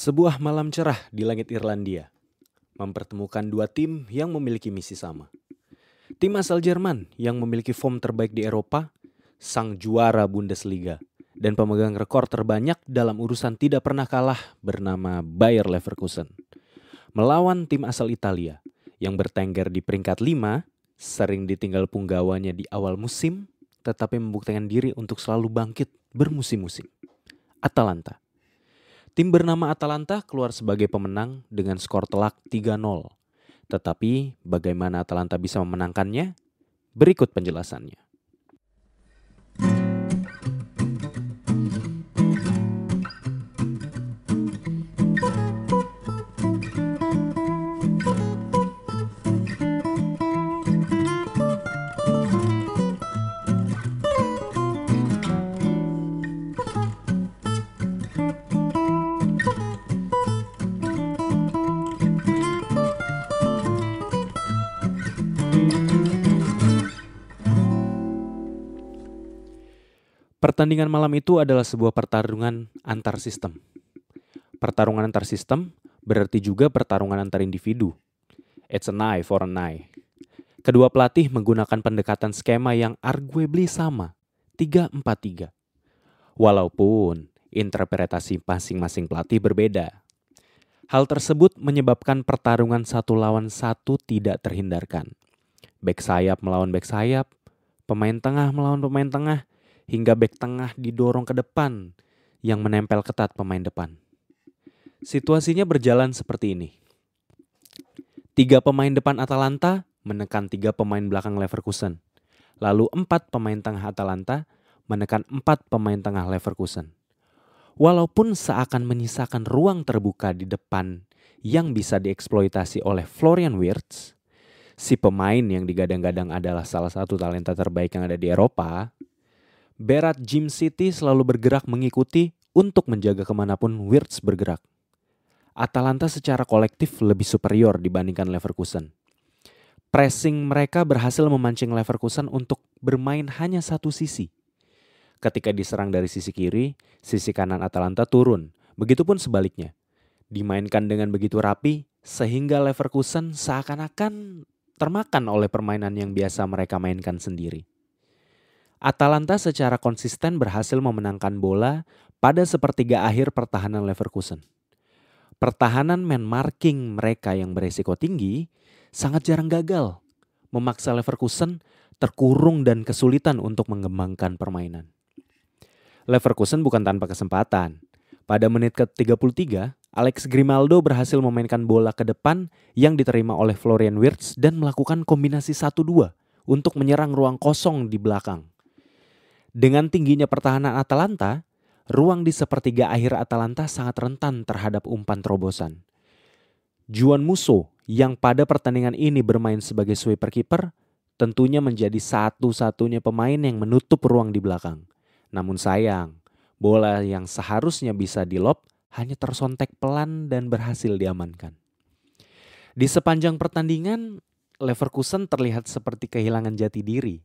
Sebuah malam cerah di langit Irlandia mempertemukan dua tim yang memiliki misi sama. Tim asal Jerman yang memiliki form terbaik di Eropa, sang juara Bundesliga, dan pemegang rekor terbanyak dalam urusan tidak pernah kalah bernama Bayer Leverkusen. Melawan tim asal Italia yang bertengger di peringkat 5, sering ditinggal punggawanya di awal musim, tetapi membuktikan diri untuk selalu bangkit bermusim-musim. Atalanta. Tim bernama Atalanta keluar sebagai pemenang dengan skor telak 3-0. Tetapi bagaimana Atalanta bisa memenangkannya? Berikut penjelasannya. Pertandingan malam itu adalah sebuah pertarungan antar sistem. Pertarungan antar sistem berarti juga pertarungan antar individu. It's an eye for an eye. Kedua pelatih menggunakan pendekatan skema yang arguably sama, 3-4-3. Walaupun interpretasi masing-masing pelatih berbeda. Hal tersebut menyebabkan pertarungan 1-1 tidak terhindarkan. Bek sayap melawan bek sayap, pemain tengah melawan pemain tengah, hingga bek tengah didorong ke depan yang menempel ketat pemain depan. Situasinya berjalan seperti ini. 3 pemain depan Atalanta menekan 3 pemain belakang Leverkusen. Lalu 4 pemain tengah Atalanta menekan 4 pemain tengah Leverkusen. Walaupun seakan menyisakan ruang terbuka di depan yang bisa dieksploitasi oleh Florian Wirtz, si pemain yang digadang-gadang adalah salah satu talenta terbaik yang ada di Eropa, Berat Jim City selalu bergerak mengikuti untuk menjaga kemanapun Wirtz bergerak. Atalanta secara kolektif lebih superior dibandingkan Leverkusen. Pressing mereka berhasil memancing Leverkusen untuk bermain hanya satu sisi. Ketika diserang dari sisi kiri, sisi kanan Atalanta turun. Begitupun sebaliknya. Dimainkan dengan begitu rapi sehingga Leverkusen seakan-akan termakan oleh permainan yang biasa mereka mainkan sendiri. Atalanta secara konsisten berhasil memenangkan bola pada sepertiga akhir pertahanan Leverkusen. Pertahanan man marking mereka yang beresiko tinggi sangat jarang gagal, memaksa Leverkusen terkurung dan kesulitan untuk mengembangkan permainan. Leverkusen bukan tanpa kesempatan. Pada menit ke-33, Alex Grimaldo berhasil memainkan bola ke depan yang diterima oleh Florian Wirtz dan melakukan kombinasi 1-2 untuk menyerang ruang kosong di belakang. Dengan tingginya pertahanan Atalanta, ruang di sepertiga akhir Atalanta sangat rentan terhadap umpan terobosan. Juan Musso yang pada pertandingan ini bermain sebagai sweeper kiper tentunya menjadi satu-satunya pemain yang menutup ruang di belakang. Namun sayang, bola yang seharusnya bisa dilob hanya tersontek pelan dan berhasil diamankan. Di sepanjang pertandingan, Leverkusen terlihat seperti kehilangan jati diri.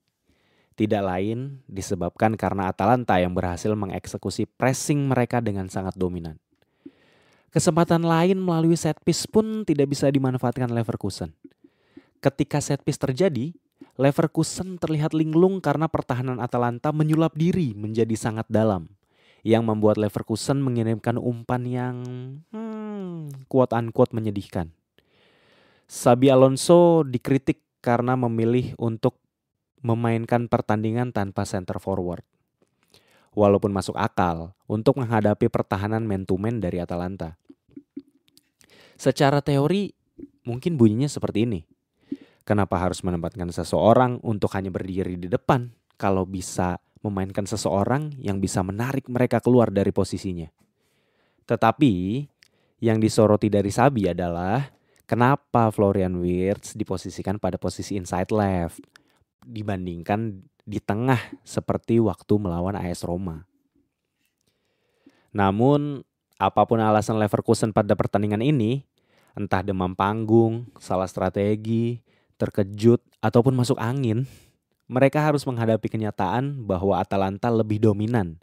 Tidak lain disebabkan karena Atalanta yang berhasil mengeksekusi pressing mereka dengan sangat dominan. Kesempatan lain melalui set piece pun tidak bisa dimanfaatkan Leverkusen. Ketika set piece terjadi, Leverkusen terlihat linglung karena pertahanan Atalanta menyulap diri menjadi sangat dalam, yang membuat Leverkusen mengirimkan umpan yang quote-unquote menyedihkan. Xabi Alonso dikritik karena memilih untuk memainkan pertandingan tanpa center forward. Walaupun masuk akal untuk menghadapi pertahanan man-to-man dari Atalanta. Secara teori mungkin bunyinya seperti ini. Kenapa harus menempatkan seseorang untuk hanya berdiri di depan kalau bisa memainkan seseorang yang bisa menarik mereka keluar dari posisinya? Tetapi yang disoroti dari Xabi adalah kenapa Florian Wirtz diposisikan pada posisi inside left dibandingkan di tengah seperti waktu melawan AS Roma. Namun, apapun alasan Leverkusen pada pertandingan ini, entah demam panggung, salah strategi, terkejut, ataupun masuk angin, mereka harus menghadapi kenyataan bahwa Atalanta lebih dominan,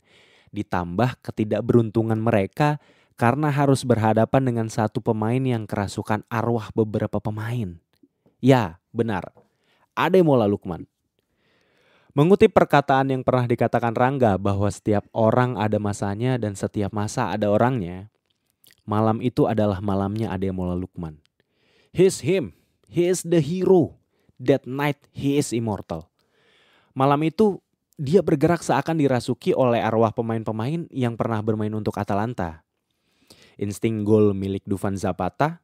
ditambah ketidakberuntungan mereka karena harus berhadapan dengan satu pemain yang kerasukan arwah beberapa pemain. Ya, benar. Ademola Lookman. Mengutip perkataan yang pernah dikatakan Rangga bahwa setiap orang ada masanya dan setiap masa ada orangnya, malam itu adalah malamnya Ademola Lookman. He's him. He is the hero. That night he is immortal. Malam itu dia bergerak seakan dirasuki oleh arwah pemain-pemain yang pernah bermain untuk Atalanta. Insting gol milik Duvan Zapata,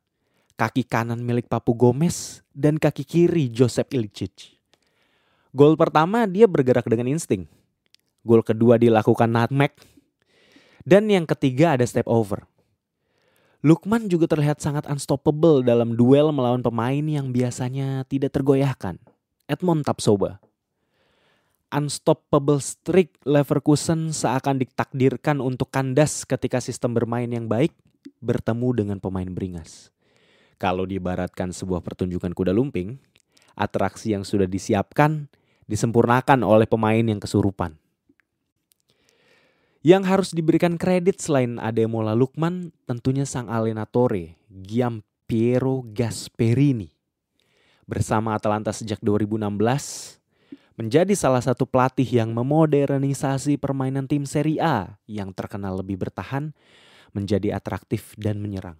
kaki kanan milik Papu Gomez, dan kaki kiri Josep Ilicic. Gol pertama dia bergerak dengan insting. Gol kedua dilakukan nutmeg. Dan yang ketiga ada step over. Lookman juga terlihat sangat unstoppable dalam duel melawan pemain yang biasanya tidak tergoyahkan. Edmond Tapsoba. Unstoppable streak Leverkusen seakan ditakdirkan untuk kandas ketika sistem bermain yang baik bertemu dengan pemain beringas. Kalau diibaratkan sebuah pertunjukan kuda lumping, atraksi yang sudah disiapkan disempurnakan oleh pemain yang kesurupan. Yang harus diberikan kredit selain Ademola Lookman tentunya sang allenatore Giampiero Gasperini. Bersama Atalanta sejak 2016, menjadi salah satu pelatih yang memodernisasi permainan tim Serie A yang terkenal lebih bertahan, menjadi atraktif dan menyerang.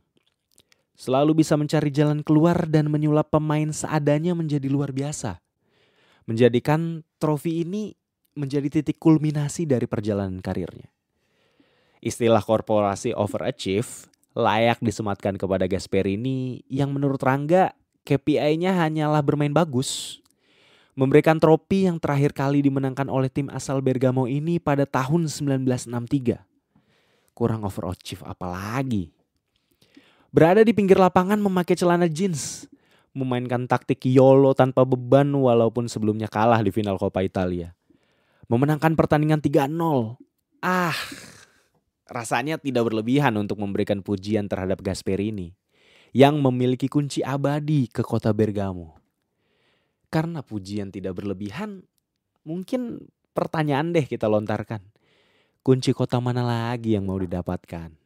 Selalu bisa mencari jalan keluar dan menyulap pemain seadanya menjadi luar biasa. Menjadikan trofi ini menjadi titik kulminasi dari perjalanan karirnya. Istilah korporasi overachieve layak disematkan kepada Gasperini yang menurut Rangga KPI-nya hanyalah bermain bagus. Memberikan trofi yang terakhir kali dimenangkan oleh tim asal Bergamo ini pada tahun 1963. Kurang overachieve apalagi. Berada di pinggir lapangan memakai celana jeans. Memainkan taktik YOLO tanpa beban walaupun sebelumnya kalah di final Coppa Italia. Memenangkan pertandingan 3-0. Rasanya tidak berlebihan untuk memberikan pujian terhadap Gasperini yang memiliki kunci abadi ke kota Bergamo. Karena pujian tidak berlebihan, mungkin pertanyaan deh kita lontarkan. Kunci kota mana lagi yang mau didapatkan?